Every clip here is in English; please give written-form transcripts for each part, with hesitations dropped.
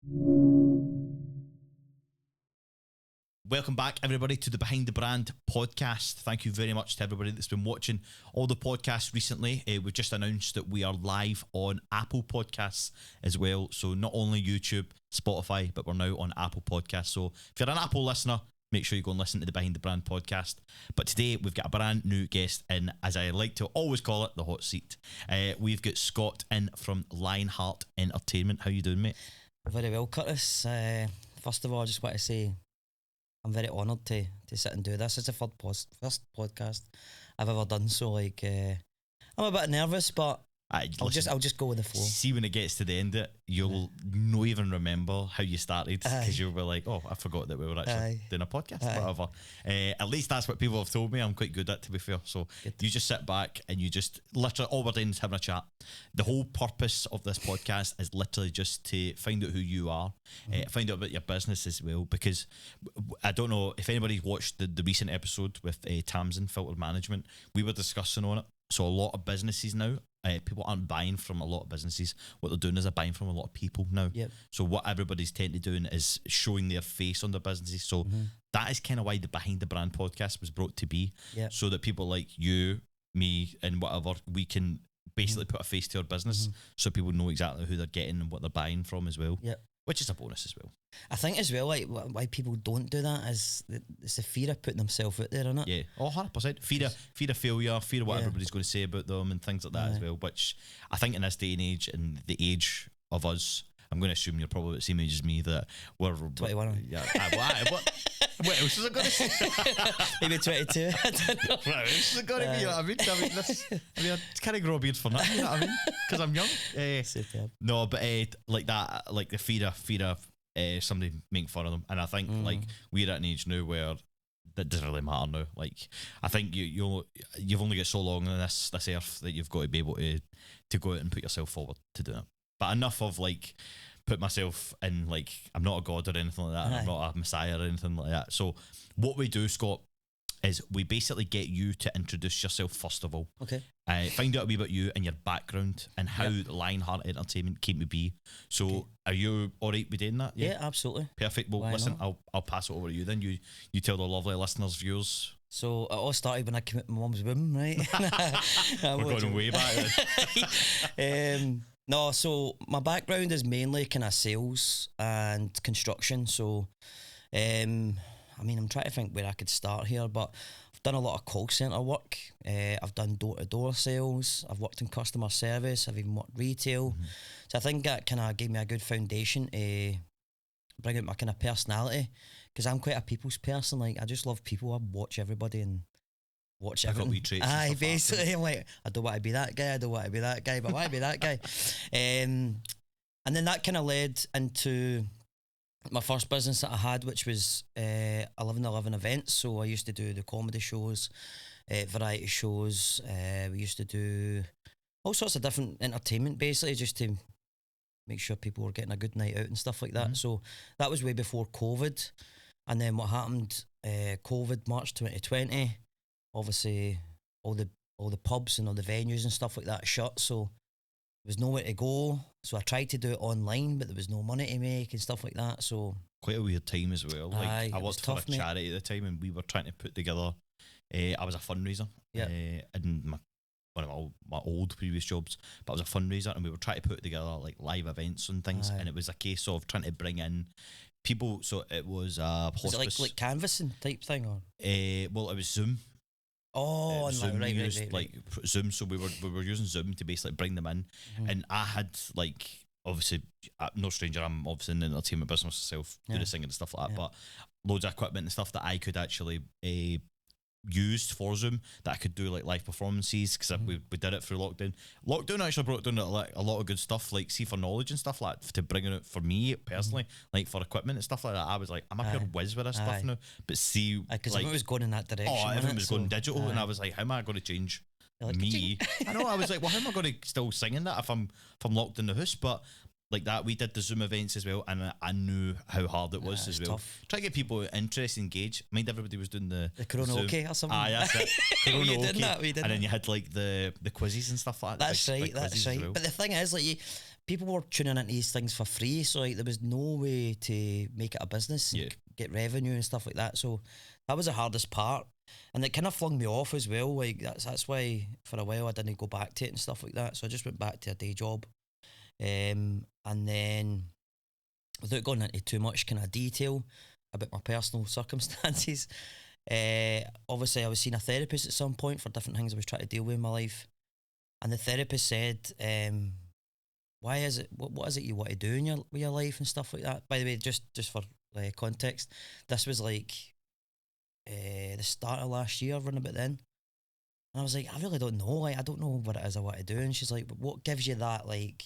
Welcome back, everybody, to the Behind the Brand podcast. Thank you very much to everybody that's been watching all the podcasts recently. We've just announced that we are live on Apple Podcasts as well. So not only YouTube, Spotify, but we're now on Apple Podcasts. So if you're an Apple listener, make sure you go and listen to the Behind the Brand podcast. But today we've got a brand new guest in, as I like to always call it, the hot seat. We've got Scott in from LionHeart Entertainment. How you doing, mate? Very well, Curtis. First of all, I just want to say I'm very honoured to sit and do this. It's the first podcast I've ever done, so I'm a bit nervous, but I'll just go with the flow. See, when it gets to the end of it, you'll not even remember how you started, because you'll be like, oh, I forgot that we were actually doing a podcast, whatever. At least that's what people have told me I'm quite good at, to be fair. So you just sit back and you just literally, all we're doing is having a chat. The whole purpose of this podcast is literally just to find out who you are, find out about your business as well, because I don't know if anybody's watched the recent episode with Tamsin Filter Management. We were discussing on it. So a lot of businesses now, people aren't buying from a lot of businesses. What they're doing is they're buying from a lot of people now. Yep. So what everybody's tending to doing is showing their face on their businesses. So that is kind of why the Behind the Brand podcast was brought to be. Yep. So that people like you, me, and whatever, we can basically put a face to our business, so people know exactly who they're getting and what they're buying from as well. Yep. Which is a bonus as well. I think as well, like why people don't do that is it's the fear of putting themselves out there, isn't it? Yeah, 100%. Fear of failure, fear of what everybody's going to say about them and things like that as well, which I think in this day and age, and the age of us, I'm going to assume you're probably the same age as me, that we're 21. Yeah, what else is it going to say? Maybe 22. I don't know. What else is it going to be? You know what I mean? I can't grow a beard for nothing, you know what I mean? Because I'm young. No, but like that, like the fear of somebody making fun of them. And I think like we're at an age now where that doesn't really matter now. Like I think you've only got so long on this earth that you've got to be able to go out and put yourself forward to do it. But enough of like put myself in, like I'm not a god or anything like that, and I'm not a messiah or anything like that. So what we do, Scott, is we basically get you to introduce yourself first of all. Okay. Find out a wee bit about you and your background and how LionHeart Entertainment came to be. So are you all right with doing that? Yeah, absolutely. Perfect. Well, listen, I'll pass it over to you then. You tell the lovely listeners, viewers. So it all started when I came out my mum's womb, right? We're going way back then. No, so my background is mainly kind of sales and construction. So, I mean, I'm trying to think where I could start here, but I've done a lot of call centre work. I've done door-to-door sales. I've worked in customer service. I've even worked retail. So I think that kind of gave me a good foundation to bring out my kind of personality, because I'm quite a people's person. Like, I just love people. I watch everybody and watch everything. Aye, basically, I'm like, I don't want to be that guy, but I want to be that guy. And then that kind of led into my first business that I had, which was 1111 events. So I used to do the comedy shows, variety shows. We used to do all sorts of different entertainment, basically, just to make sure people were getting a good night out and stuff like that. So that was way before COVID. And then what happened, COVID, March 2020, obviously all the pubs and all the venues and stuff like that shut, so there was nowhere to go. So I tried to do it online, but there was no money to make and stuff like that. So quite a weird time as well. Like, I worked for a charity at the time, and we were trying to put together I was a fundraiser in one of my old previous jobs, but I was a fundraiser, and we were trying to put together like live events and things, and it was a case of trying to bring in people. So it was hospice. Was it like canvassing type thing, or well, it was Zoom. Oh, Zoom, right, we used like Zoom, so we were using Zoom to basically bring them in, and I had like, obviously, no stranger, I'm obviously in the entertainment business myself, do the singing and stuff like that, but loads of equipment and stuff that I could actually used for Zoom, that I could do like live performances, because we did it through lockdown. Lockdown actually brought down a lot of good stuff, like see for knowledge and stuff like that, to bring it for me personally, like for equipment and stuff like that. I was like, I'm a pure whiz with this stuff now, but see, because like, everything was going in that direction. Everything was going digital, and I was like, how am I going to change me? I know, I was like, well, how am I going to still sing in that if I'm locked in the house? But like that, we did the Zoom events as well, and I knew how hard it was as well. Tough. Try to get people interested, engaged. Mind everybody was doing the karaoke or something. That's it. We did that. And then you had like the quizzes and stuff like that. That's right. Well. But the thing is, like, people were tuning into these things for free, so like there was no way to make it a business and get revenue and stuff like that. So that was the hardest part, and it kind of flung me off as well. Like that's why for a while I didn't go back to it and stuff like that. So I just went back to a day job, and then without going into too much kind of detail about my personal circumstances, obviously I was seeing a therapist at some point for different things I was trying to deal with in my life, and the therapist said, why is it, what is it you want to do in with your life and stuff like that? By the way, just for context, this was like the start of last year, around about then, and I was like, I really don't know, like I don't know what it is I want to do. And she's like, but what gives you that like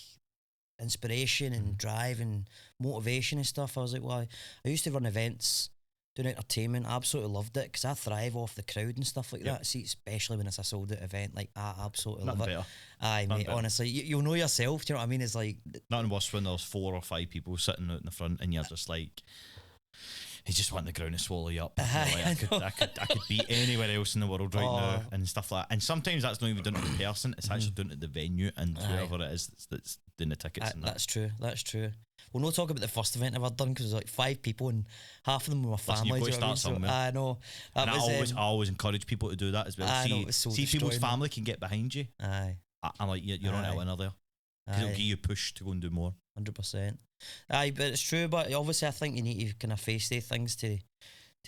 inspiration and drive and motivation and stuff? I was like, well, I used to run events, doing entertainment. I absolutely loved it because I thrive off the crowd and stuff like that. See, especially when it's a sold out event, like I absolutely love it. Aye, mate, honestly, you'll know yourself, do you know what I mean? It's like nothing worse when there's 4 or 5 people sitting out in the front and you're just like, you just want the ground to swallow you up. Like, I could be anywhere else in the world right now and stuff like that. And sometimes that's not even down to the person, it's actually down to the venue and whoever it is that's doing the tickets. And that's true. We'll not talk about the first event I've ever done because there's like 5 people and half of them were my family. Listen, you've got to start somewhere. I know. And I always encourage people to do that as well. See people's family can get behind you. Aye. I'm like, you're on a winner there. Because it'll give you a push to go and do more. 100%. Aye, but it's true. But obviously, I think you need to kind of face these things to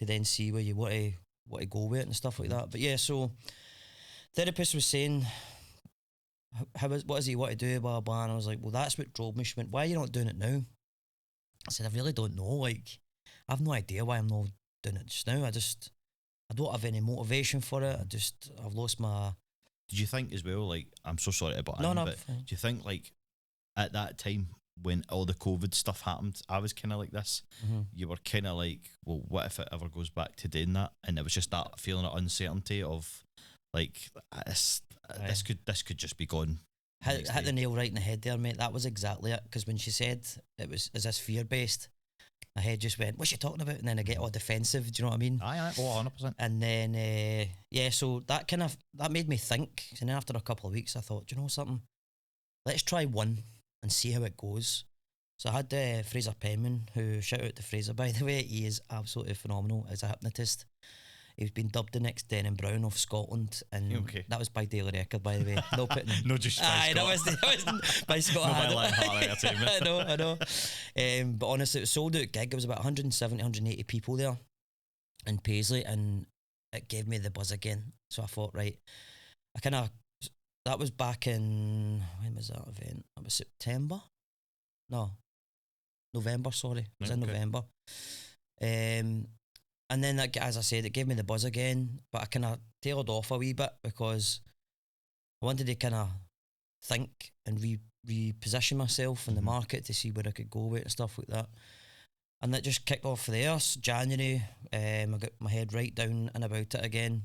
then see where you want to go with it and stuff like that. But yeah, so therapist was saying, what is it you want to do, blah, blah, and I was like, well, that's what drove me. She went, why are you not doing it now? I said, I really don't know. Like, I have no idea why I'm not doing it just now. I don't have any motivation for it. I've lost my... Did you think as well, like, I'm so sorry about it, but do you think, like, at that time when all the COVID stuff happened, I was kind of like this. You were kind of like, well, what if it ever goes back to doing that? And it was just that feeling of uncertainty of, like, this could just be gone. Hit the nail right in the head there, mate. That was exactly it. Because when she said it was, is this fear-based? My head just went, what's she talking about? And then I get all defensive, do you know what I mean? Aye, 100%. And then, so that made me think. And then after a couple of weeks, I thought, do you know something? Let's try one and see how it goes. So I had Fraser Penman, who, shout out to Fraser, by the way, he is absolutely phenomenal as a hypnotist. He's been dubbed the next Dennon Brown of Scotland, and that was by Daily Record, by the way. No putting, no, just by Scott. That was by Scott. No, by LionHeart Entertainment. I know. But honestly, it was a sold out gig. It was about 170, 180 people there in Paisley, and it gave me the buzz again. So I thought, right, that was back in, when was that event? It was September? No, November, sorry. It was in November. And then, as I said, it gave me the buzz again, but I kind of tailored off a wee bit because I wanted to kind of think and reposition myself in the market to see where I could go with it and stuff like that. And that just kicked off there. So January, I got my head right down and about it again.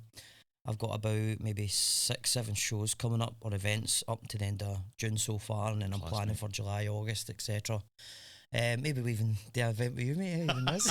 I've got about maybe 6-7 shows coming up, or events up to the end of June so far, and then I'm planning for July, August, etc. Maybe we even do an event with you, mate. Who even knows?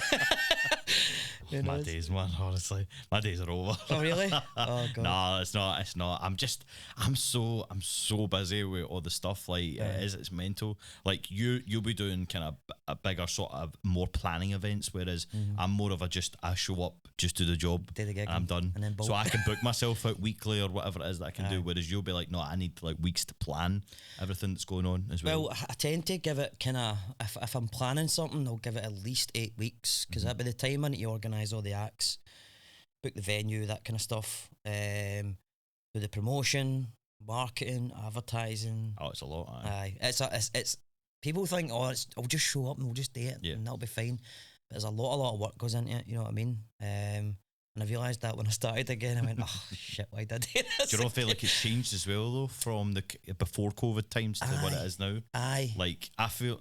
My days, man, honestly, my days are over. Oh really? Oh god. No, it's not. I'm so busy with all the stuff. Like it's mental. Like you'll be doing kind of a bigger sort of more planning events, whereas I'm more of I show up, just do the job, do the gig, and I'm done. And then so I can book myself out weekly or whatever it is that I can do. Whereas you'll be like, no, I need like weeks to plan everything that's going on as well. Well, I tend to give it kind of, if I'm planning something, I'll give it at least 8 weeks, because by the time I need to organise all the acts, book the venue, that kind of stuff, do the promotion, marketing, advertising. Oh, it's a lot. Aye, it's people think, I'll just show up and we'll just do it, and that'll be fine. But there's a lot of work goes into it. You know what I mean? And I realised that when I started again, I went, oh shit, why did I do this? Do you not feel like it's changed as well though, from the before COVID times to what it is now? Aye. Like I feel,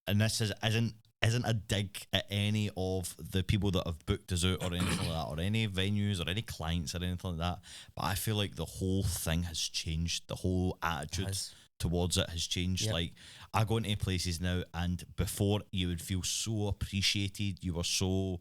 and this isn't a dig at any of the people that have booked us out or anything like that, or any venues or any clients or anything like that, but I feel like the whole thing has changed. The whole attitude towards it has changed. Yep. Like I go into places now, and before you would feel so appreciated, you were so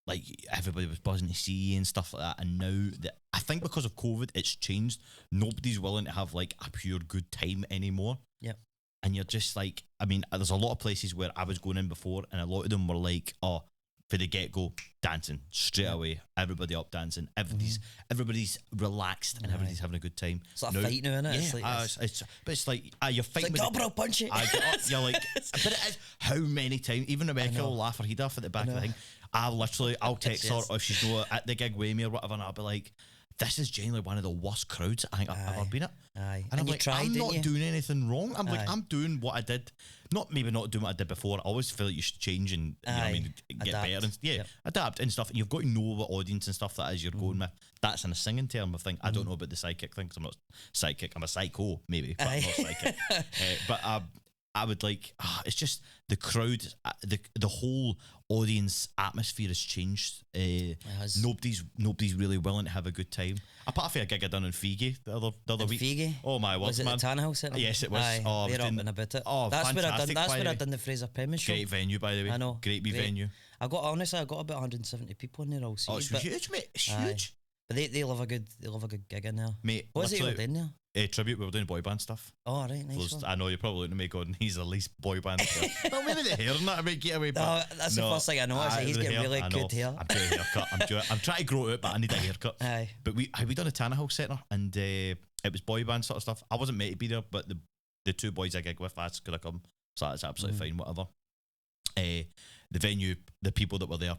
like everybody was buzzing to see you and stuff like that, and now I think because of COVID it's changed. Nobody's willing to have like a pure good time anymore. Yep. and you're just like, I mean, there's a lot of places where I was going in before, and a lot of them were like, oh, for the get-go, dancing straight away, everybody up dancing, everybody's relaxed and everybody's having a good time. It's like a fight now, isn't it? Yeah, but it's like you're fighting it's like, with bro, punch it. I get up, you're like, but it is, how many times, even Rebecca will laugh her head off at the back of the thing. I'll text her if she's not at the gig with me or whatever, and I'll be like, this is genuinely one of the worst crowds I think I've ever been at. Aye. And I'm like, I'm not doing anything wrong. I'm like, I'm doing what I did. Not doing what I did before. I always feel like you should change and you know what I mean, get adapt. better and adapt and stuff. And you've got to know what audience and stuff that is you're going with. That's in a singing term of thing. I don't know about the psychic thing because I'm not psychic. I'm a psycho maybe, but I'm not psychic. But I would like, it's just the crowd, the whole audience atmosphere has changed. Nobody's really willing to have a good time. Apart from a gig I done in Figi the other week. Figi? Oh my word, was it man. the Tannhaus? Yes, it was. Aye, they're up and about it. Oh, that's fantastic. That's where I done the Fraser Penman show. Great venue, by the way. I know. Great venue. I got about 170 people in there all season. Oh, it's huge, mate. It's huge. But they love a good gig in there. Mate, what was it you were doing there? Tribute, we were doing boy band stuff. Oh, right, nice one. I know you're probably looking at me going, he's the least boy band. Well, maybe the hair and that, I might get away. No, that's the first thing I noticed. He's getting really good hair. I'm doing a haircut. I'm trying to grow it out, but I need a haircut. Aye. But we done a Tannhaus Centre, and it was boy band sort of stuff. I wasn't meant to be there, but the two boys I gig with asked could I come, so that's absolutely fine, whatever. The venue, the people that were there,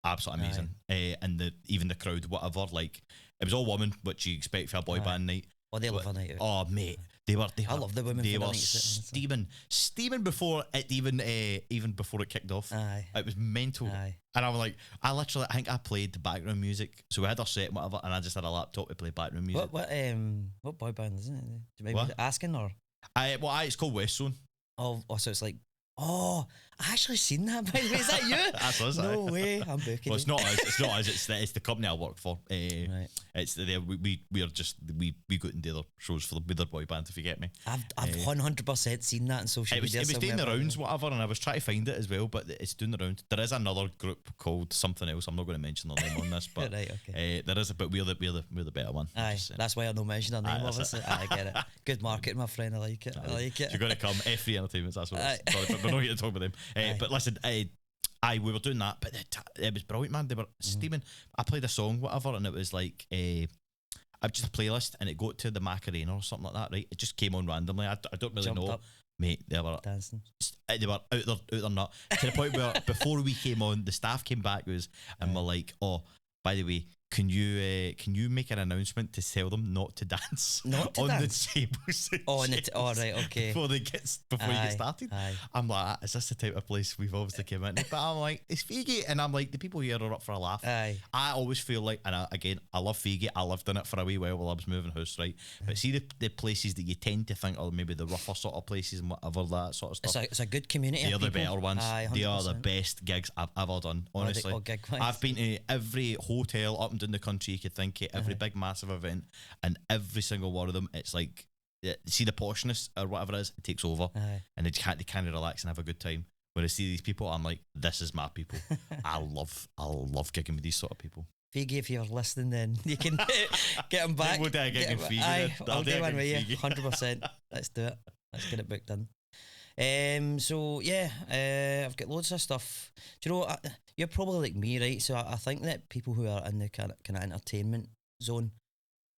absolutely amazing. And even the crowd, whatever, like, it was all women, which you expect for a boy band night. Oh, they love a night out. Oh, mate, I love the women. They were steaming before it even before it kicked off. Aye. It was mental. Aye. And I was like, I think I played the background music. So we had our set and whatever, and I just had a laptop to play background music. What boy band is it? Do you mind asking or? It's called West Zone. Oh, so it's like. Oh, I actually seen that, by the way. Is that you? That's us. No way. I'm booking. Well, it's not us. It's not us. It's the company I work for. Right. It's we are just we go and do their shows for with their boy band. If you get me, I've 100% seen that on social media. It was doing the rounds, whatever, and I was trying to find it as well. But it's doing the rounds. There is another group called something else. I'm not going to mention their name on this, but right, okay. there is. But we're the better one. Aye, that's why I don't mention their name. Obviously, I get it. Good marketing, my friend. I like it. I like it. You're going to come F3 Entertainment. That's what. Sorry, but we're not here to talk about them. But listen, we were doing that, but it was brilliant, man. They were steaming. I played a song, whatever, and it was like just a playlist, and it got to the Macarena or something like that, right? It just came on randomly. I don't really know. Up. Mate, they were dancing. They were out there nut to the point where before we came on, the staff came back to us and were like, "Oh, by the way, can you make an announcement to tell them not to dance on the tables?" Oh, right, okay. Before you get started. Aye. I'm like, is this the type of place we've obviously come in? But I'm like, it's Figi, and I'm like, the people here are up for a laugh. Aye. I always feel like, and I love Figi. I lived in it for a wee while I was moving house, right? But see the places that you tend to think are maybe the rougher sort of places and whatever, that sort of stuff. It's a good community. They are the better ones. Aye, they are the best gigs I've ever done. Honestly, I've been to every hotel up and down the country you could think of, every big massive event, and every single one of them, it's like, see the poshness or whatever it is, it takes over, and they can't relax and have a good time. When I see these people, I'm like, this is my people. I love gigging with these sort of people. Figi, if you're listening, then you can get them back. We'll do a gig in Figi. I'll do one with you, 100%. Let's do it. Let's get it booked in. So yeah, I've got loads of stuff. Do you know, you're probably like me, right? So I think that people who are in the kind of entertainment zone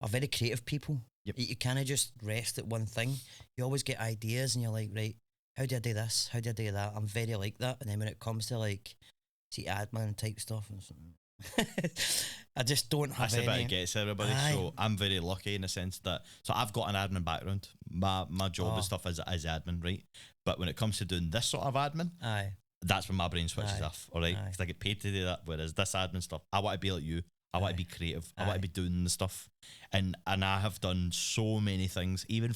are very creative people. Yep. You kind of just rest at one thing. You always get ideas and you're like, right, how do I do this? How do I do that? I'm very like that. And then when it comes to like, see, admin type stuff and something, I just don't have any. That's the bit it gets everybody. Aye. So I'm very lucky in the sense that, so I've got an admin background. My job and stuff is admin, right? But when it comes to doing this sort of admin, that's when my brain switches off, all right? Because I get paid to do that, whereas this admin stuff, I want to be like you. I want to be creative. I want to be doing the stuff. And I have done so many things. Even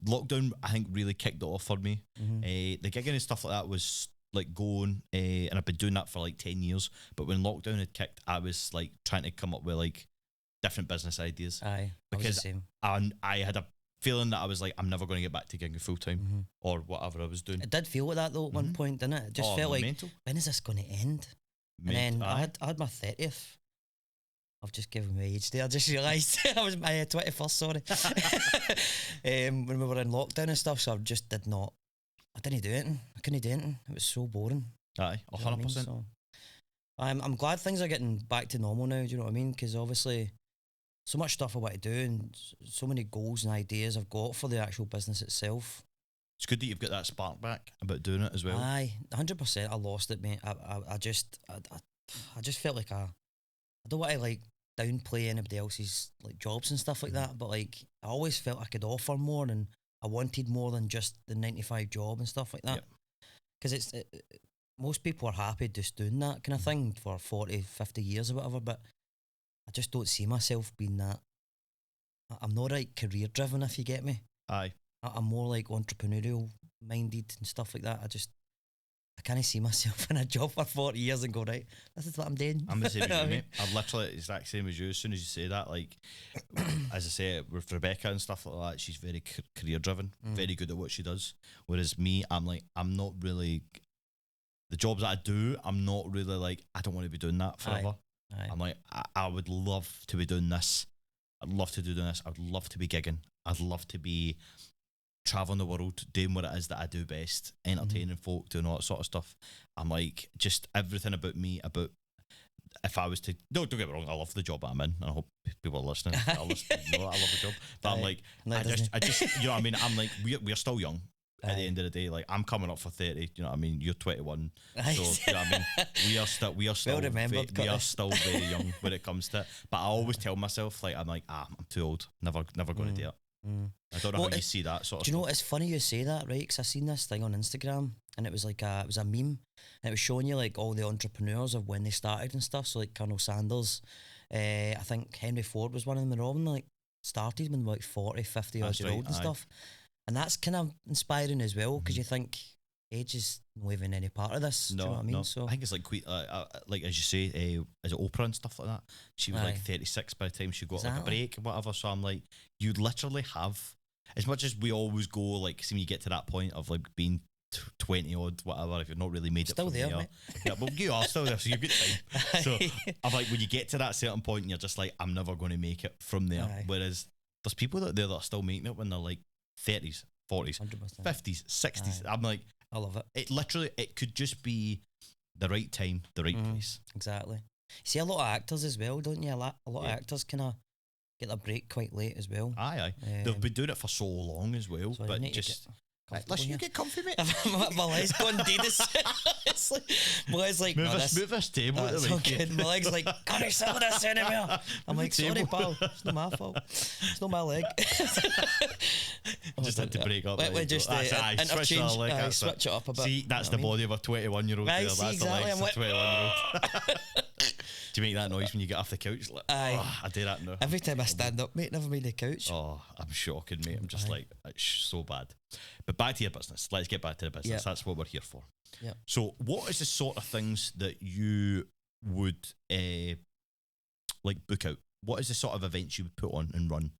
lockdown, I think, really kicked it off for me. The gigging and stuff like that was like going, and I've been doing that for like 10 years. But when lockdown had kicked, I was like trying to come up with like different business ideas. Because I had a feeling that I was like, I'm never going to get back to gigging full time or whatever I was doing. It did feel like that though at one point, didn't it? It just felt like, when is this going to end? And then I had my 30th. I've just given my age there. I just realised I was my 21st, sorry. When we were in lockdown and stuff, so I just did not I didn't do anything. I couldn't do anything. It was so boring. Aye, 100%. So I'm glad things are getting back to normal now. Do you know what I mean? Because obviously, so much stuff I want to do and so many goals and ideas I've got for the actual business itself. It's good that you've got that spark back about doing it as well. Aye, 100%. I lost it, mate. I just felt like I don't want to like downplay anybody else's like jobs and stuff like that, but like I always felt I could offer more and I wanted more than just the 9 to 5 job and stuff like that. Because most people are happy just doing that kind of thing for 40, 50 years or whatever, but I just don't see myself being that. I'm not like career driven, if you get me. Aye. I'm more like entrepreneurial minded and stuff like that. I can't see myself in a job for 40 years and go, right, this is what I'm doing. I'm the same as you, mate. I'm literally the exact same as you. As soon as you say that, like, as I say, with Rebecca and stuff like that, she's very career driven, very good at what she does. Whereas me, I'm like, I'm not really, the jobs that I do, I'm not really like, I don't want to be doing that forever. Aye. I'm like, I would love to be doing this. I'd love to do this. I'd love to be gigging. I'd love to be traveling the world, doing what it is that I do best, entertaining folk, doing all that sort of stuff. I'm like, just everything about me, about if I was to, no, don't get me wrong, I love the job that I'm in, and I hope people are listening. I love the job, but I'm like, I just, you know what I mean? I'm like, we're still young. At the end of the day, like I'm coming up for 30. You know what I mean? You're 21, so you know what I mean. We are still we are still very young when it comes to it. But I always tell myself, like, I'm too old. Never going to do it. I don't know how you see that sort of. Do you know what? It's funny you say that, right? Because I seen this thing on Instagram, and it was like it was a meme, and it was showing you like all the entrepreneurs of when they started and stuff. So like Colonel Sanders, I think Henry Ford was one of them, and Robin like started when like 40, 50 odd year old and stuff. And that's kind of inspiring as well, because you think age is not even any part of this. No, do you know what I mean? No. So I think it's like like as you say, is it Oprah and stuff like that? She was like 36 by the time she got like a break and whatever. So I'm like, you literally have, as much as we always go like, see when you get to that point of like being 20 odd, whatever, if you've not really made still it from there, there. Mate. Yeah, well, you are still there, so you're good time. So I'm like, when you get to that certain point, and you're just like, I'm never going to make it from there. Aye. Whereas there's people that are still making it when they're like 30s, 40s, 100%. 50s, 60s. Aye. I'm like, I love it. It could just be the right time, the right place. Exactly. You see a lot of actors as well, don't you? A lot of actors kind of get their break quite late as well. Aye. They've been doing it for so long as well, so but just... Listen, you get comfy, mate. My leg's gone dead. My leg's like, move this table. It's all good. My leg's like, can't you sell this anymore? I'm like, sorry, pal. It's not my fault. It's not my leg. Just had to break up. Let me just interchange. Switch it up a bit. See, that's the body of a 21-year-old. Right, see, exactly. I'm 21-year-old. Do you make that noise when you get off the couch? Like, I do that now. Every time I stand up, mate, never mind the couch. Oh, I'm shocking, mate. I'm just like, it's so bad. But back to your business. Let's get back to the business. Yep. That's what we're here for. Yeah. So, what is the sort of things that you would like book out? What is the sort of events you would put on and run?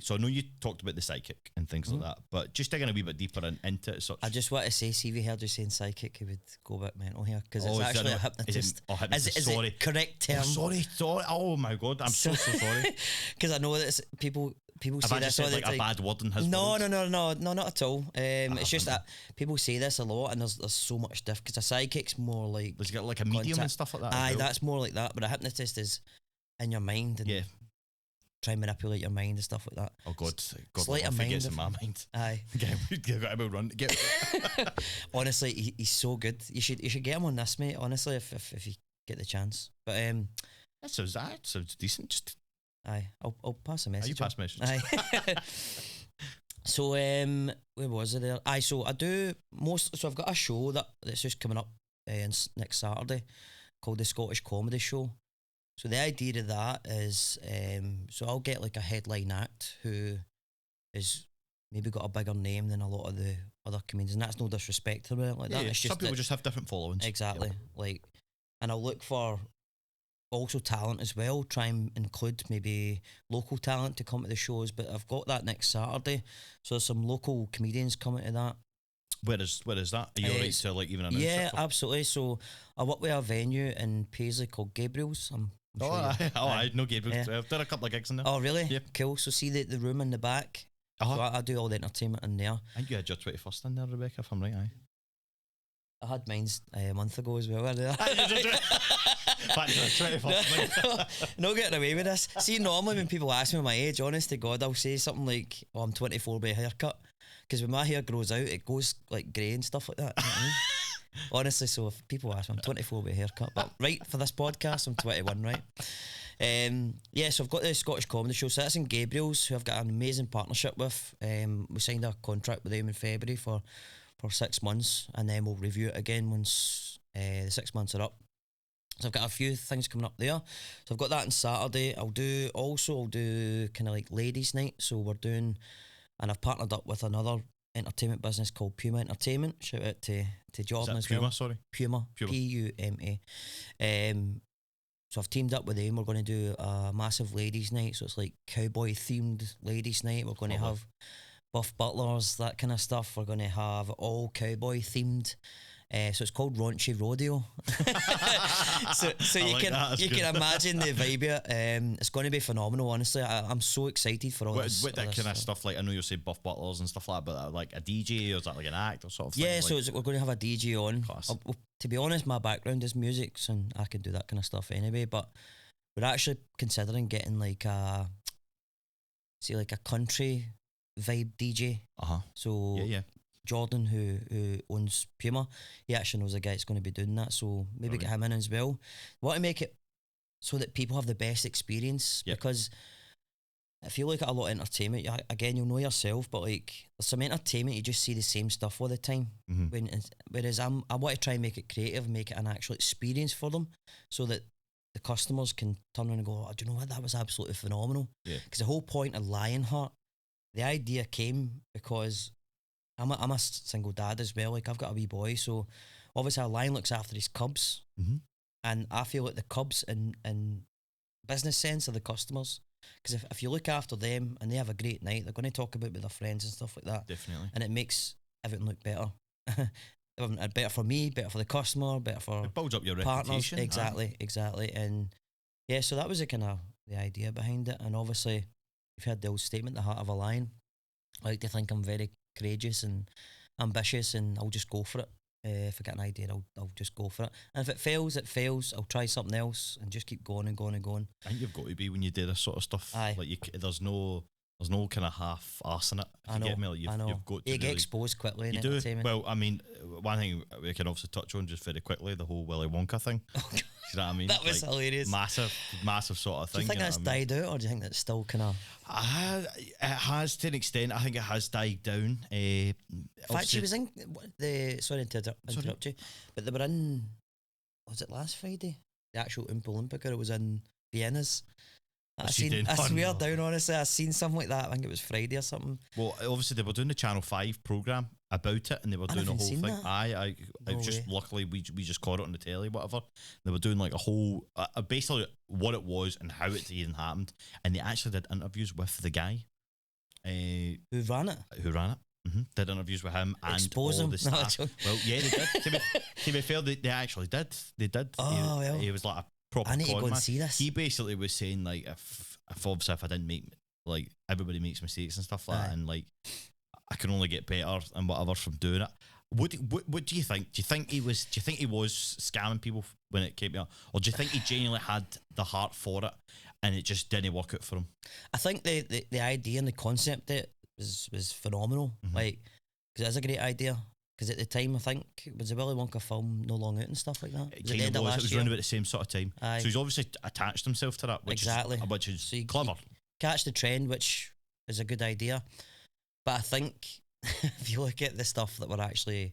So I know you talked about the psychic and things like that, but just digging a wee bit deeper into it. I just want to say, see if you heard you saying psychic, he would go a bit mental here, because it's actually a hypnotist. Is it correct term? Sorry. Oh my God, I'm so sorry. Because I know that people say this all the time. Like a bad word in his No, not at all. It's just that people say this a lot, and there's so much different. Because a psychic's more like, does it get like a medium and stuff like that? Aye, that's more like that. But a hypnotist is in your mind and try and manipulate your mind and stuff like that. Oh God, sleight of mind gets in my mind. Aye, get him a run. Honestly, he's so good. You should get him on this, mate. Honestly, if you get the chance. But that sounds decent. Just I'll pass a message. You pass a message. Aye. So where was it there? So I do most. So I've got a show that's just coming up next Saturday called the Scottish Comedy Show. So the idea of that is, so I'll get like a headline act who is maybe got a bigger name than a lot of the other comedians, and that's no disrespect to it like that. It's just some people just have different followings. Exactly. Like, and I'll look for also talent as well. Try and include maybe local talent to come to the shows. But I've got that next Saturday, so there's some local comedians coming to that. Where is that? Are you alright to like even announce it? Yeah, absolutely. So I work with a venue in Paisley called Gabriel's. I know Gabriel. I've done a couple of gigs in there. Oh, really? Yep. Cool. So see the room in the back. So I do all the entertainment in there. I think you had your 21st in there, Rebecca, if I'm right, aye. I had mine a month ago as well. Back to the 21st. No getting away with this. See, normally when people ask me my age, honest to God, I'll say something like, "Oh, I'm 24 by a haircut," because when my hair grows out, it goes like grey and stuff like that. You know what I mean? Honestly, so if people ask me, I'm 24 by a haircut, but right for this podcast, I'm 21, right? Yeah, so I've got the Scottish Comedy Show. So that's in Gabriel's, who I've got an amazing partnership with. We signed a contract with them in February for 6 months, and then we'll review it again once the 6 months are up. So I've got a few things coming up there. So I've got that on Saturday. I'll do kind of like ladies' night. So we're doing, and I've partnered up with another entertainment business called Puma Entertainment. Shout out to Jordan as Puma, well. sorry? Puma. Puma. So I've teamed up with them. We're going to do a massive ladies' night. So it's like cowboy themed ladies' night. We're going to have buff butlers, that kind of stuff. We're going to have all cowboy themed. So it's called Raunchy Rodeo. so you can imagine the vibe of it. It's going to be phenomenal, honestly. I'm so excited for all this. What that kind of stuff, like, I know you'll say buff butlers and stuff like that, but like a DJ, or is that like an act or sort of thing? Yeah, so we're going to have a DJ on. Class. To be honest, my background is music, and I can do that kind of stuff anyway, but we're actually considering getting like a country vibe DJ. So yeah. Jordan, who owns Puma, he actually knows a guy that's going to be doing that, so maybe get him in as well. We want to make it so that people have the best experience, because if you look at a lot of entertainment, again, you'll know yourself, but like there's some entertainment, you just see the same stuff all the time. Whereas I want to try and make it creative, make it an actual experience for them, so that the customers can turn around and go, "Oh, do you know what? That was absolutely phenomenal." Because the whole point of LionHeart, the idea came because I'm a single dad as well. Like, I've got a wee boy, so obviously a lion looks after his cubs, and I feel like the cubs in business sense are the customers. Because if you look after them and they have a great night, they're going to talk about it with their friends and stuff like that. Definitely. And it makes everything look better. Better for me, better for the customer, better for it builds up your partners. reputation. Exactly. And yeah, so that was the kind of the idea behind it. And obviously, you've heard the old statement, the heart of a lion. I like to think I'm very courageous and ambitious, and I'll just go for it. If I get an idea, I'll just go for it. And if it fails, it fails. I'll try something else and just keep going and going and going. I think you've got to be when you do this sort of stuff. Aye. Like, there's no kind of half arse in it. If you get me, like, you've got to you get exposed quickly in entertainment. Well, I mean, one thing we can obviously touch on just very quickly, the whole Willy Wonka thing. You know what I mean? That was hilarious. Massive sort of thing. Do you think that's died out, or do you think that's still kind of? It has, to an extent. I think it has died down. In fact, she was in sorry to interrupt you, but they were in, was it last Friday? The actual Oompa Loompa girl was in Vienna's. I swear down, honestly, I seen something like that. I think it was Friday or something. Well, obviously they were doing the Channel 5 programme about it, and they were doing a whole thing. It was just, luckily we just caught it on the telly, whatever. They were doing like a whole, basically what it was and how it even happened, and they actually did interviews with the guy who ran it. Did interviews with him and expose all him. the staff. Well, yeah, they did. to be fair, they actually did. They did. Oh, well. He was like a proper I need to go man. and see this. He basically was saying, like, if obviously if I didn't make, like, everybody makes mistakes and stuff like that, and like I can only get better and whatever from doing it. What do you think? Do you think he was scamming people when it came out, or do you think he genuinely had the heart for it and it just didn't work out for him? I think the idea and the concept of it was phenomenal. Like, because it's a great idea. Because at the time, I think, was the Willy Wonka film no long out and stuff like that? It was around about the same sort of time. Aye. So he's obviously attached himself to that, which is so clever. Catch the trend, which is a good idea. But I think if you look at the stuff that were actually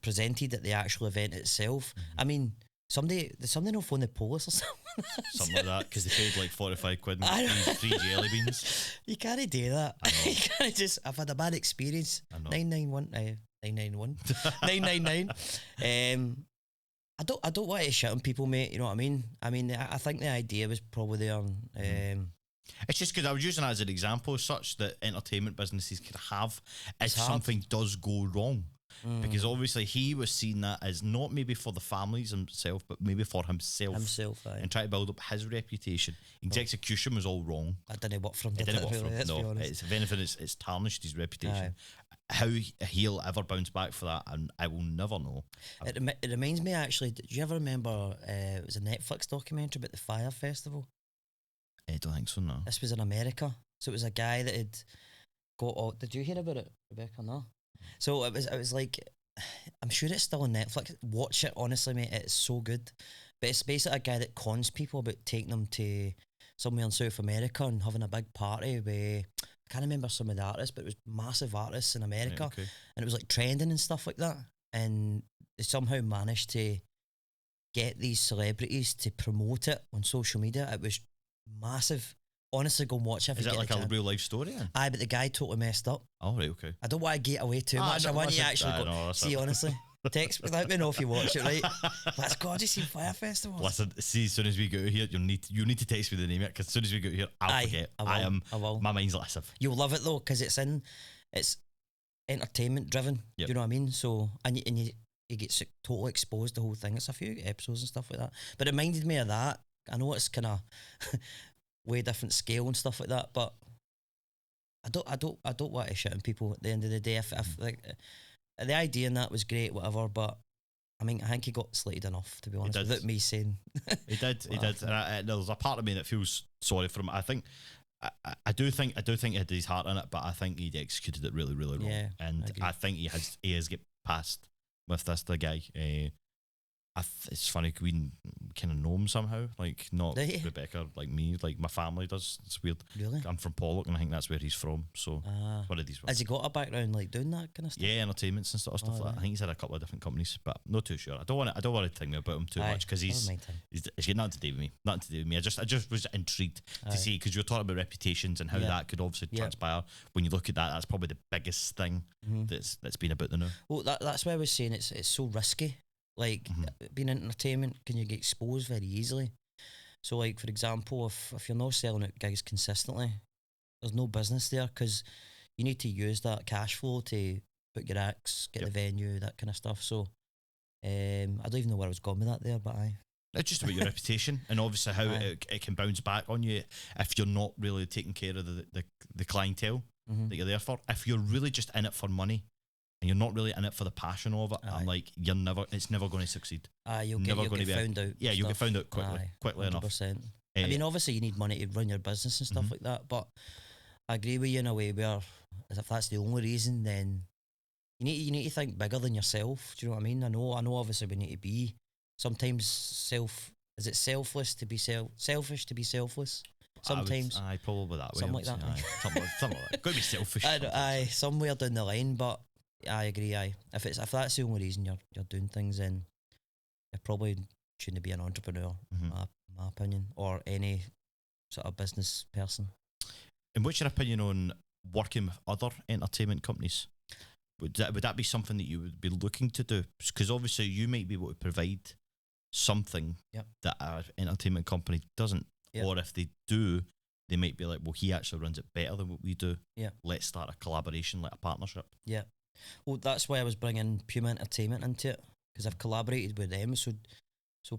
presented at the actual event itself, I mean, somebody no phone the police or something. Something like that, because they paid like 45 quid and three jelly beans. You can't do that. You can't just, I've had a bad experience. 991 999. I don't want to shit on people, mate, you know what I mean? I think the idea was probably there. It's just because I was using it as an example, such that entertainment businesses could have if something does go wrong. because obviously he was seeing that as not maybe for the families himself, but maybe for himself, and try to build up his reputation. His execution was all wrong. I didn't work for him. It didn't work for him. No, if anything, it's tarnished his reputation. How he'll ever bounce back for that, and I will never know. It reminds me, actually, did you ever remember it was a Netflix documentary about the Fire Festival? I don't think so, no. This was in America. So it was a guy that had got... did you hear about it, Rebecca? No. So it was like... I'm sure it's still on Netflix. Watch it, honestly, mate. It's so good. But it's basically a guy that cons people about taking them to somewhere in South America and having a big party with... I can't remember some of the artists, but it was massive artists in America. Right, okay. And it was like trending and stuff like that. And they somehow managed to get these celebrities to promote it on social media. It was massive. Honestly, go and watch it. Is it like a real life story then? Aye, but the guy totally messed up. Oh, right, okay. I don't want to get away too much. I want you to actually go see, honestly. Text me, let me know if you watch it, right? Let's go. Have you seen Fire Festival? Listen, see, as soon as we go here, you need to text me the name of it, because as soon as we go here, I'll forget. I will. My mind's massive. You'll love it though, because it's entertainment driven. Yep. Do you know what I mean? So and you get totally exposed to the whole thing. It's a few episodes and stuff like that. But it reminded me of that. I know it's kind of way different scale and stuff like that, but I don't want to shit on people at the end of the day. If like the idea in that was great, whatever, but I mean, I think he got slated enough, to be honest, without me saying. He did. And there's a part of me that feels sorry for him. I think, I do think he had his heart in it, but I think he'd executed it really, really wrong. Yeah, and I think he has get past with this, the guy. It's funny, we kind of know him somehow, like not Rebecca, like me, like my family does. It's weird. Really? I'm from Pollock, and I think that's where he's from. So one of these ones. Has he got a background like doing that kind of stuff? Yeah, entertainments and stuff like that. I think he's had a couple of different companies, but not too sure. I don't want to think about him too much, because he's got nothing to do with me. Nothing to do with me. I just was intrigued to see, because you're talking about reputations and how that could obviously transpire. When you look at that, that's probably the biggest thing that's been about the now. Well, that's why I was saying it's so risky. Like being in entertainment, can you get exposed very easily? So, like for example, if you're not selling out gigs consistently, there's no business there, because you need to use that cash flow to book your acts, get the venue, that kind of stuff. So, I don't even know where I was going with that there, but it's just about your reputation, and obviously how it can bounce back on you if you're not really taking care of the clientele that you're there for. If you're really just in it for money, and you're not really in it for the passion of it, I'm like, it's never going to succeed. You'll get found out. Yeah, you'll get found out quickly enough. I mean, obviously you need money to run your business and stuff like that, but I agree with you in a way where, if that's the only reason, then you need to think bigger than yourself. Do you know what I mean? I know obviously we need to be sometimes selfish to be selfless? Sometimes. Probably that way. Something like that. Something like that. Got to be selfish. Somewhere down the line, but I agree. If that's the only reason you're doing things, then you probably shouldn't be an entrepreneur. My opinion, or any sort of business person. And what's your opinion on working with other entertainment companies? Would that be something that you would be looking to do? Because obviously you might be able to provide something that an entertainment company doesn't, or if they do, they might be like, well, he actually runs it better than what we do. Let's start a collaboration, like a partnership. Well, that's why I was bringing Puma Entertainment into it, because I've collaborated with them. So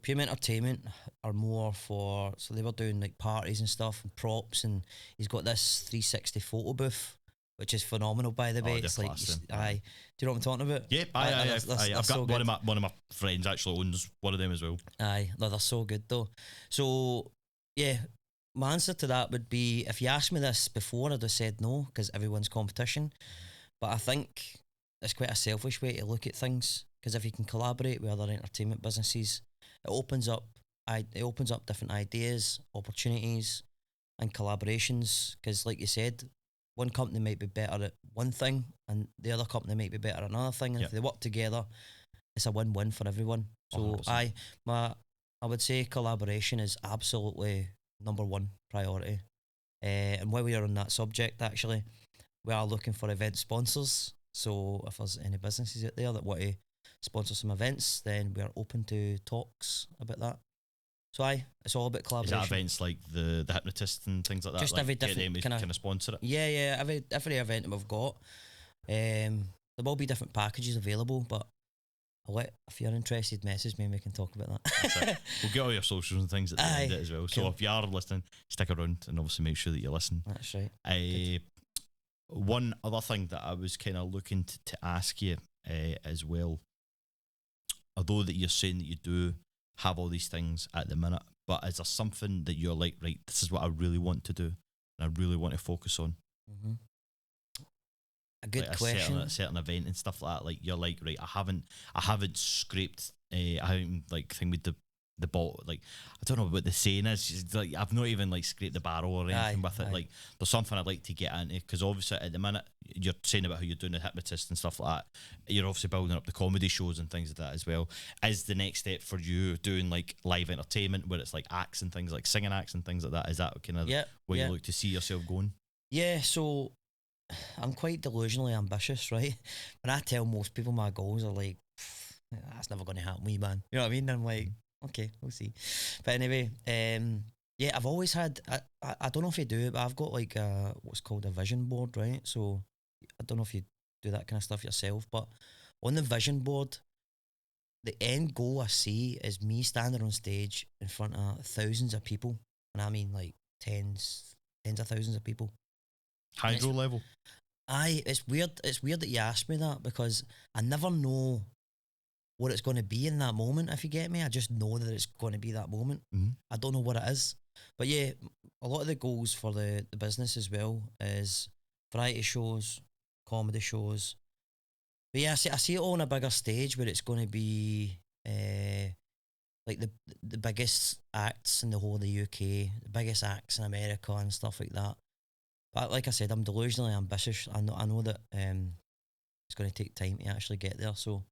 Puma Entertainment are more for, so they were doing like parties and stuff and props, and he's got this 360 photo booth, which is phenomenal, by the way. It's like, do you know what I'm talking about? Yeah, I've got one of my friends actually owns one of them as well. They're so good though. So yeah, my answer to that would be, if you asked me this before, I'd have said no, because everyone's competition. But I think it's quite a selfish way to look at things, because if you can collaborate with other entertainment businesses, it opens up different ideas, opportunities, and collaborations. Because, like you said, one company might be better at one thing, and the other company might be better at another thing. And if they work together, it's a win-win for everyone. So 100%. I would say collaboration is absolutely number one priority. And while we are on that subject, actually, we are looking for event sponsors. So if there's any businesses out there that want to sponsor some events, then we are open to talks about that. So it's all about collaboration. Is that events like the hypnotist and things like that? Just like every different kind of sponsor it? Yeah. Every event that we've got. there will be different packages available, but if you're interested, message me and we can talk about that. That's it. We'll get all your socials and things at the end of it as well. So if you are listening, stick around and obviously make sure that you listen. That's right. One other thing that I was kind of looking to ask you as well, although that you're saying that you do have all these things at the minute, but is there something that you're like, right, this is what I really want to do and I really want to focus on? Mm-hmm. A good like question. A certain event and stuff like that. Like you're like, right, I haven't scraped. I haven't like thing with the ball. Like I don't know what the saying is. It's like I've not even like scraped the barrel or anything with it. Like there's something I'd like to get into because obviously at the minute you're saying about how you're doing the hypnotist and stuff like that. You're obviously building up the comedy shows and things like that as well. Is the next step for you doing like live entertainment where it's like acts and things like singing acts and things like that? Is that kind of where you look to see yourself going? Yeah. So I'm quite delusionally ambitious, right? When I tell most people my goals are like, that's never going to happen, wee man. You know what I mean? And I'm like, okay, we'll see. But anyway, I've always had, I don't know if you do it, but I've got like what's called a vision board, right? So I don't know if you do that kind of stuff yourself, but on the vision board, the end goal I see is me standing on stage in front of thousands of people. And I mean like tens of thousands of people. Hydro level. It's weird that you asked me that because I never know what it's going to be in that moment, if you get me. I just know that it's going to be that moment. Mm-hmm. I don't know what it is. But yeah, a lot of the goals for the business as well is variety shows, comedy shows. But yeah, I see it all on a bigger stage where it's going to be like the biggest acts in the whole of the UK, the biggest acts in America and stuff like that. But like I said, I'm delusionally ambitious. I know that it's going to take time to actually get there. So,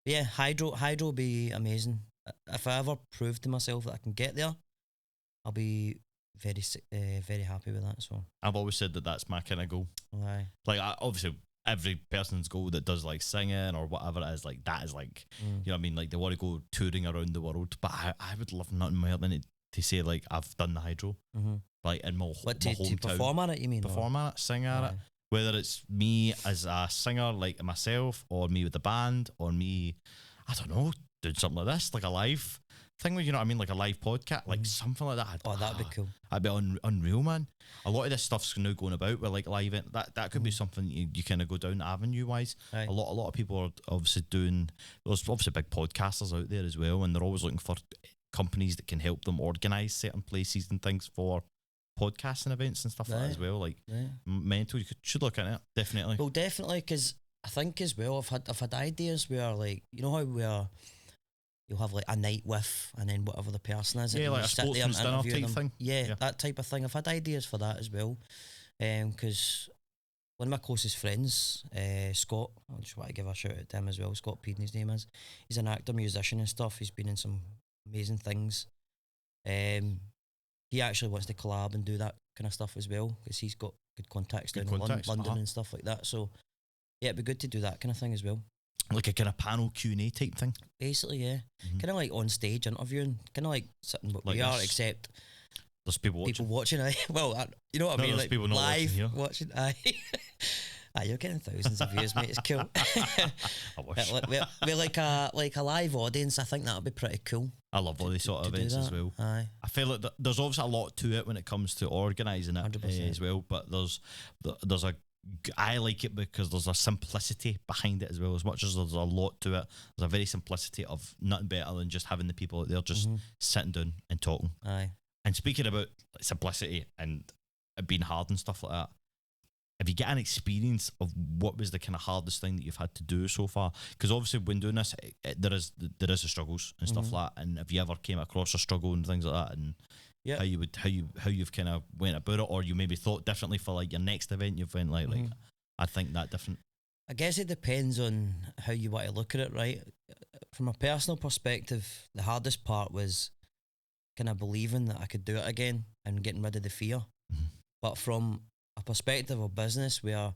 yeah, hydro will be amazing. If I ever prove to myself that I can get there, I'll be very happy with that. So I've always said that that's my kind of goal. Aye. Like obviously every person's goal that does like singing or whatever it is, like that is like you know what I mean. Like they want to go touring around the world, but I would love nothing more than to say like I've done the hydro. Mm-hmm. Like in my hometown. To perform at it, you mean? Perform at it, sing at it. Whether it's me as a singer, like myself, or me with the band, or me, I don't know, doing something like this, like a live thing, you know what I mean? Like a live podcast, like something like that. That'd be cool. That'd be unreal, man. A lot of this stuff's now going about with like live, that could be something you kind of go down avenue-wise. Aye. A lot of people are obviously there's obviously big podcasters out there as well, and they're always looking for companies that can help them organise certain places and things for podcasting events and stuff like that as well. Like mental, you should look at it, definitely. Well, definitely, because I think as well, I've had ideas where like, you know how you'll have like a night with and then whatever the person is, yeah, and like a sportsman's dinner type thing. Yeah, that type of thing. I've had ideas for that as well, because one of my closest friends, Scott, I just want to give a shout out to him as well. Scott Peden, his name is. He's an actor, musician and stuff. He's been in some amazing things. He actually wants to collab and do that kind of stuff as well because he's got good contacts down in London and stuff like that. So yeah, it'd be good to do that kind of thing as well. Like a kind of panel Q&A type thing. Basically, yeah. Kind of like on stage interviewing, kind of like sitting what like we are, except there's people watching. Well, you know what I mean, like people live watching. You're getting thousands of views, mate. It's cool. I wish. We're like a live audience. I think that'll be pretty cool. I love all these sort of events as well. Aye. I feel like there's obviously a lot to it when it comes to organising it as well. But there's I like it because there's a simplicity behind it as well. As much as there's a lot to it, there's a very simplicity of nothing better than just having the people out there just sitting down and talking. Aye. And speaking about simplicity and it being hard and stuff like that, have you got an experience of what was the kind of hardest thing that you've had to do so far? Because obviously when doing this, there is the struggles and stuff like that. And have you ever came across a struggle and things like that, and how you've kind of went about it, or you maybe thought differently for like your next event? You've went like I think that different. I guess it depends on how you want to look at it, right? From a personal perspective, the hardest part was kind of believing that I could do it again and getting rid of the fear. But from a perspective of business where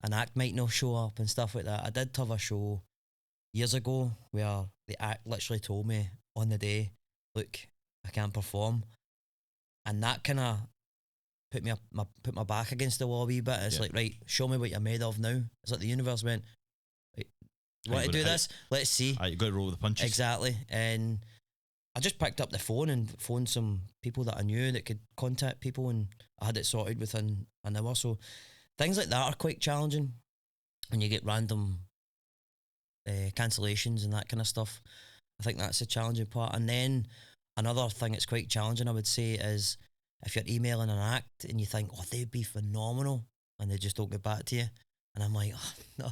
an act might not show up and stuff like that, I did have a show years ago where the act literally told me on the day, look, I can't perform, and that kind of put my back against the wall a wee bit. It's like, right, show me what you're made of now. It's like the universe went, Want to do this? Let's see. You got to roll with the punches. Exactly. And I just picked up the phone and phoned some people that I knew that could contact people, and I had it sorted within an hour. So things like that are quite challenging when you get random cancellations and that kind of stuff. I think that's a challenging part. And then another thing that's quite challenging, I would say, is if you're emailing an act and you think, oh, they'd be phenomenal, and they just don't get back to you. And I'm like, oh, no,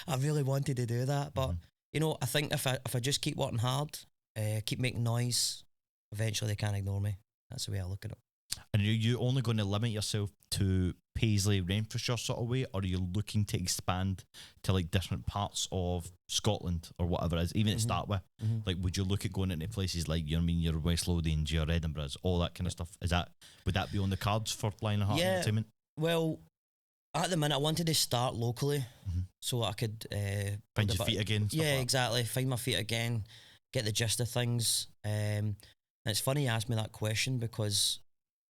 I really wanted to do that. But, you know, I think if I just keep working hard, keep making noise, eventually they can't ignore me. That's the way I look at it. And are you only going to limit yourself to Paisley, Renfrewshire sort of way, or are you looking to expand to like different parts of Scotland or whatever it is, even to start with? Like, would you look at going into places like, you know what I mean, your West Lothians, your Edinburghs, all that kind of stuff? Would that be on the cards for LionHeart Entertainment? Well, at the minute, I wanted to start locally so I could find your feet again. Yeah, like exactly. Find my feet again, get the gist of things. And it's funny you asked me that question, because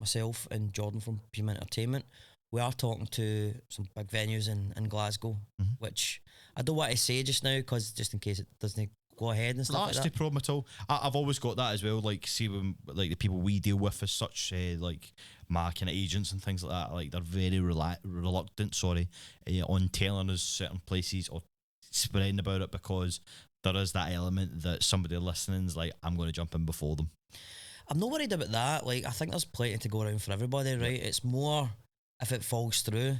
myself and Jordan from PM Entertainment, we are talking to some big venues in Glasgow, which I don't want to say just now, because just in case it doesn't go ahead and stuff like that. That's no problem at all. I've always got that as well. Like, see, when like the people we deal with as such, like my kind of agents and things like that, like they're very reluctant, on telling us certain places or spreading about it, because there is that element that somebody listening's like, I'm going to jump in before them. I'm not worried about that. Like, I think there's plenty to go around for everybody, right? Yep. It's more if it falls through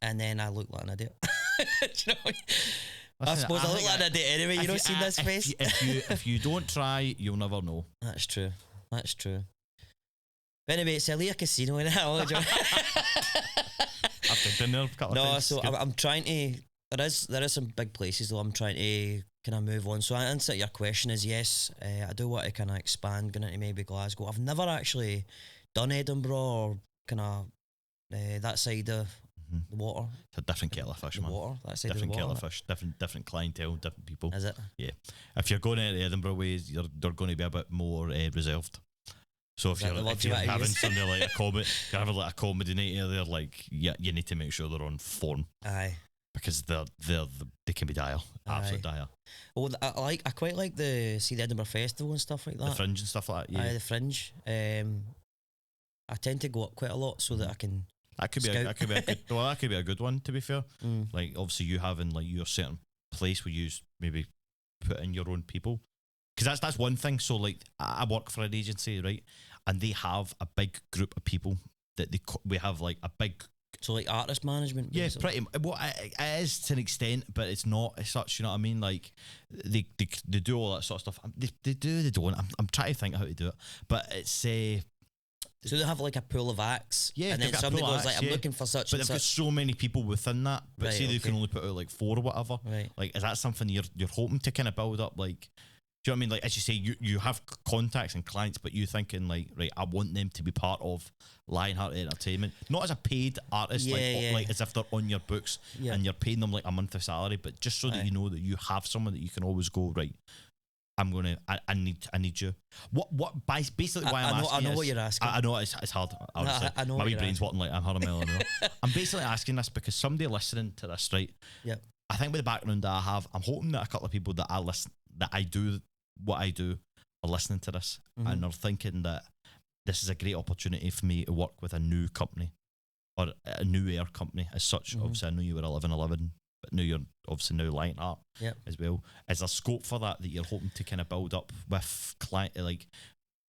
and then I look like an idiot. Do you know what I mean? Listen, I suppose I look like an idiot anyway. You don't see this face. If you don't try, you'll never know. That's true. That's true. But anyway, it's a Leah Casino in that. I've been there a couple of times. So I'm trying to. There is some big places though. I'm trying to kind of move on. So, answer to your question is yes. I do want to kind of expand, going into maybe Glasgow. I've never actually done Edinburgh or kind of that side of the water. It's a different kettle of fish, man. Water, that side different of the kettle water, of fish, different clientele, different people. Is it? Yeah. If you're going into Edinburgh ways, they're going to be a bit more reserved. So if you're having something like a comedy night there, like you need to make sure they're on form. Aye. Because they can be dire, absolute dire. Well, I quite like the Edinburgh Festival and stuff like that. The Fringe and stuff like that. Yeah, the Fringe. I tend to go up quite a lot so that I can. That could be a good one, to be fair. Like, obviously you having like your certain place where you maybe put in your own people, because that's one thing. So like, I work for an agency, right, and they have a big group of people that we have like a big. So like artist management, basically. Yeah, pretty. Well, it is to an extent, but it's not as such. You know what I mean? Like they do all that sort of stuff. They don't. I'm trying to think how to do it, but it's so they have like a pool of acts, yeah, and then somebody goes like, I'm looking for such. But they've got so many people within that. But say they can only put out like 4 or whatever. Right. Like, is that something you're hoping to kind of build up? Like, do you know what I mean? Like, as you say, you have contacts and clients, but you thinking like, right, I want them to be part of LionHeart Entertainment, not as a paid artist, like as if they're on your books and you're paying them like a monthly salary, but just so that you know that you have someone that you can always go, right, I need you. Basically why I'm asking. I know what you're asking. I know it's hard. I know my wee brain's working like I'm hard a mile an hour. I'm basically asking this because somebody listening to this, right? Yeah. I think with the background that I have, I'm hoping that a couple of people that I do what I do are listening to this and are thinking that this is a great opportunity for me to work with a new company or a new air company as such. Obviously, I know you were 1111, but now you're obviously now LionHeart as well. Is there scope for that you're hoping to kind of build up with client? Like,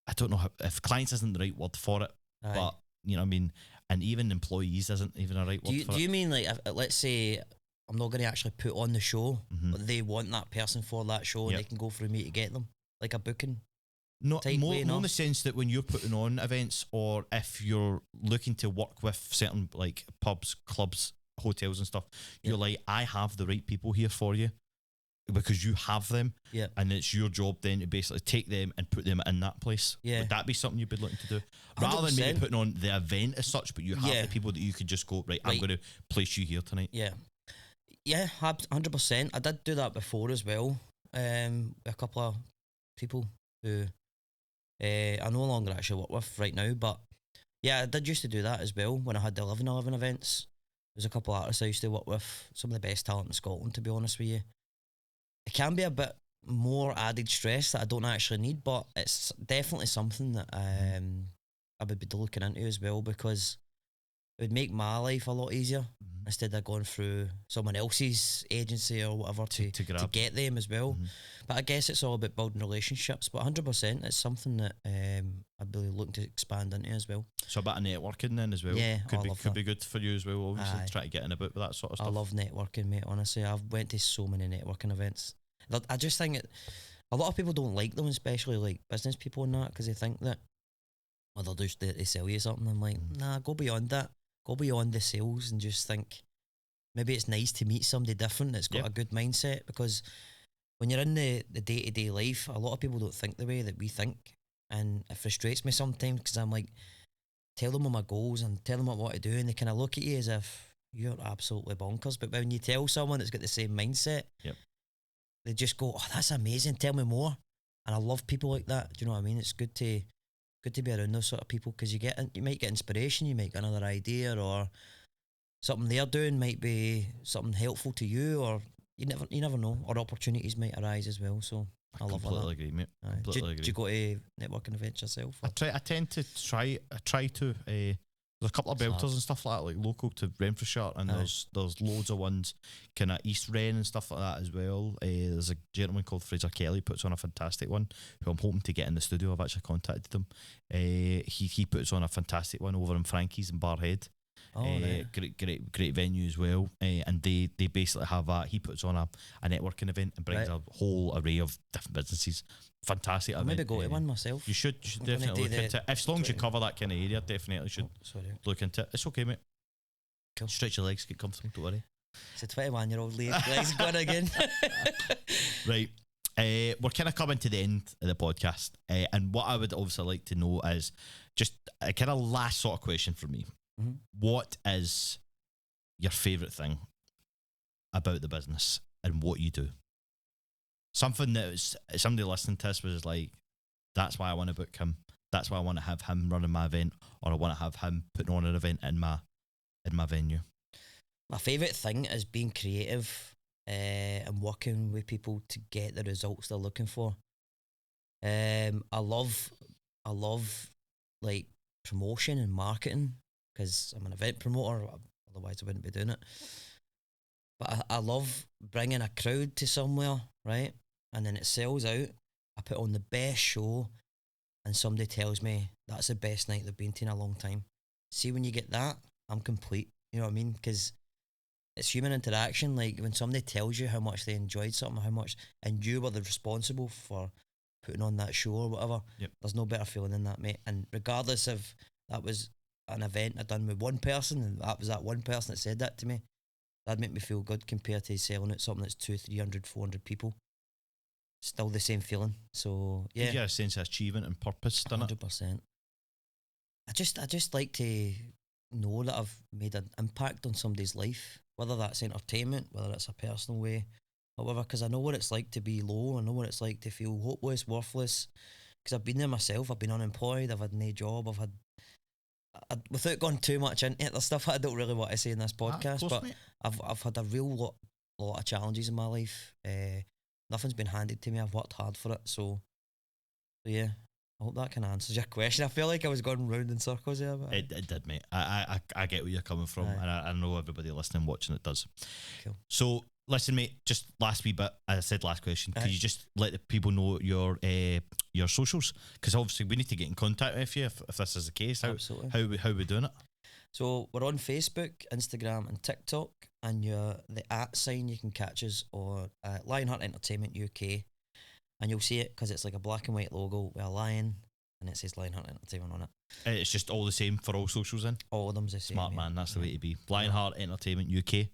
I don't know if clients isn't the right word for it, but you know what I mean, and even employees isn't even a right word for it. Do you mean like, let's say I'm not going to actually put on the show, but they want that person for that show and they can go through me to get them, like a booking? More in the sense that when you're putting on events, or if you're looking to work with certain like pubs, clubs, hotels and stuff, you're like, I have the right people here for you because you have them, and it's your job then to basically take them and put them in that place. Would that be something you'd be looking to do, rather 100%. Than maybe putting on the event as such, but you have the people that you could just go, right, I'm going to place you here tonight? Yeah, 100%. I did do that before as well. A couple of people who I no longer actually work with right now, but yeah, I did used to do that as well when I had the 1111 events. There's a couple of artists I used to work with, some of the best talent in Scotland, to be honest with you. it can be a bit more added stress that I don't actually need, but it's definitely something that I would be looking into as well, because it would make my life a lot easier instead of going through someone else's agency or whatever to get them as well. But I guess it's all about building relationships. But 100%, it's something that I'd really look to expand into as well. So a bit of networking then as well. Yeah, could be good for you as well. Obviously, try to get in a bit with that sort of stuff. I love networking, mate. Honestly, I've went to so many networking events. I just think a lot of people don't like them, especially like business people and that, because they think that they'll just they sell you something. I'm like, nah, go beyond that. Go beyond the sales and just think maybe it's nice to meet somebody different that's got a good mindset, because when you're in the day-to-day life, a lot of people don't think the way that we think, and it frustrates me sometimes, because I'm like, tell them what my goals and tell them what I want to do, and they kind of look at you as if you're absolutely bonkers. But when you tell someone that's got the same mindset, they just go, oh, that's amazing, tell me more. And I love people like that. Do you know what I mean? It's good to be around those sort of people, because you might get inspiration, you might get another idea, or something they're doing might be something helpful to you, or you never know, or opportunities might arise as well. So I love that. Completely agree, mate. Completely agree. Do you go to networking events yourself? Or? I tend to try to. There's a couple of belters and stuff like that, like local to Renfrewshire, and there's loads of ones kind of East Ren and stuff like that as well. There's a gentleman called Fraser Kelly puts on a fantastic one, who I'm hoping to get in the studio. I've actually contacted him. He puts on a fantastic one over in Frankie's in Barhead. Great venue as well, and they basically have he puts on a networking event and brings a whole array of different businesses. Fantastic I'll event. Maybe go to one myself. You should definitely look into it. As long as you cover that kind of area, definitely should look into it. It's okay, mate. Cool. Stretch your legs, get comfortable, don't worry. It's a 21-year-old legs going again. Right. We're kind of coming to the end of the podcast, and what I would obviously like to know is just a kind of last sort of question for me. What is your favourite thing about the business and what you do? Something that was, somebody listening to this was like, that's why I want to book him. That's why I want to have him running my event, or I want to have him putting on an event in my venue. My favourite thing is being creative and working with people to get the results they're looking for. I love like promotion and marketing, because I'm an event promoter, otherwise I wouldn't be doing it. But I love bringing a crowd to somewhere, right? And then it sells out. I put on the best show, and somebody tells me that's the best night they've been to in a long time. See, when you get that, I'm complete. You know what I mean? Because it's human interaction. Like when somebody tells you how much they enjoyed something, and you were the responsible for putting on that show or whatever, there's no better feeling than that, mate. And regardless if that was an event I done with one person, and that was that one person that said that to me, that'd make me feel good, compared to selling it something that's 200, 300, 400 people. Still the same feeling. So yeah, you get a sense of achievement and purpose, doesn't it? 100%. I just like to know that I've made an impact on somebody's life, whether that's entertainment, whether it's a personal way, or whatever, because I know what it's like to be low. I know what it's like to feel hopeless, worthless, because I've been there myself. I've been unemployed, I've had no job, without going too much into it, there's stuff I don't really want to say in this podcast, but I've had a real lot of challenges in my life. Nothing's been handed to me. I've worked hard for it, so yeah. I hope that kind of answers your question. I feel like I was going round in circles there. But it did, mate. I get where you're coming from, and I know everybody listening, watching it does. Cool. So listen, mate, just last wee bit, as I said, last question, could you just let the people know your socials? Because obviously we need to get in contact with you if this is the case. Absolutely. How we doing it? So we're on Facebook, Instagram and TikTok, and the @ you can catch us on LionHeart Entertainment UK, and you'll see it because it's like a black and white logo with a lion, and it says LionHeart Entertainment on it. It's just all the same for all socials then? All of them's the same. Smart man, that's the way to be. LionHeart Entertainment UK.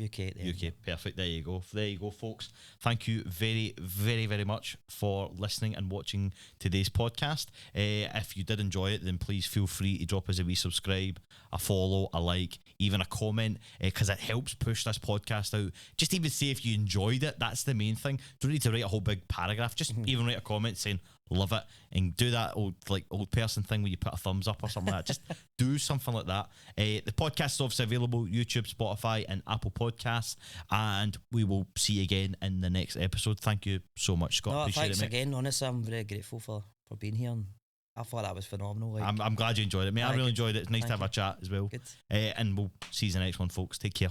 UK, perfect. There you go, folks. Thank you very, very, very much for listening and watching today's podcast. If you did enjoy it, then please feel free to drop us a wee subscribe, a follow, a like, even a comment, because it helps push this podcast out. Just even say if you enjoyed it. That's the main thing. Don't need to write a whole big paragraph. Just even write a comment saying love it, and do that old person thing where you put a thumbs up or something like that. do something like that. The podcast is obviously available YouTube, Spotify, and Apple Podcasts, and we will see you again in the next episode. Thank you so much, Scott. No, appreciate thanks it, mate. again. Honestly, I'm very grateful for being here. And I thought that was phenomenal. Like, I'm glad you enjoyed it, mate. I really enjoyed it. It's nice to have a chat as well. Good. And we'll see you in the next one, folks. Take care.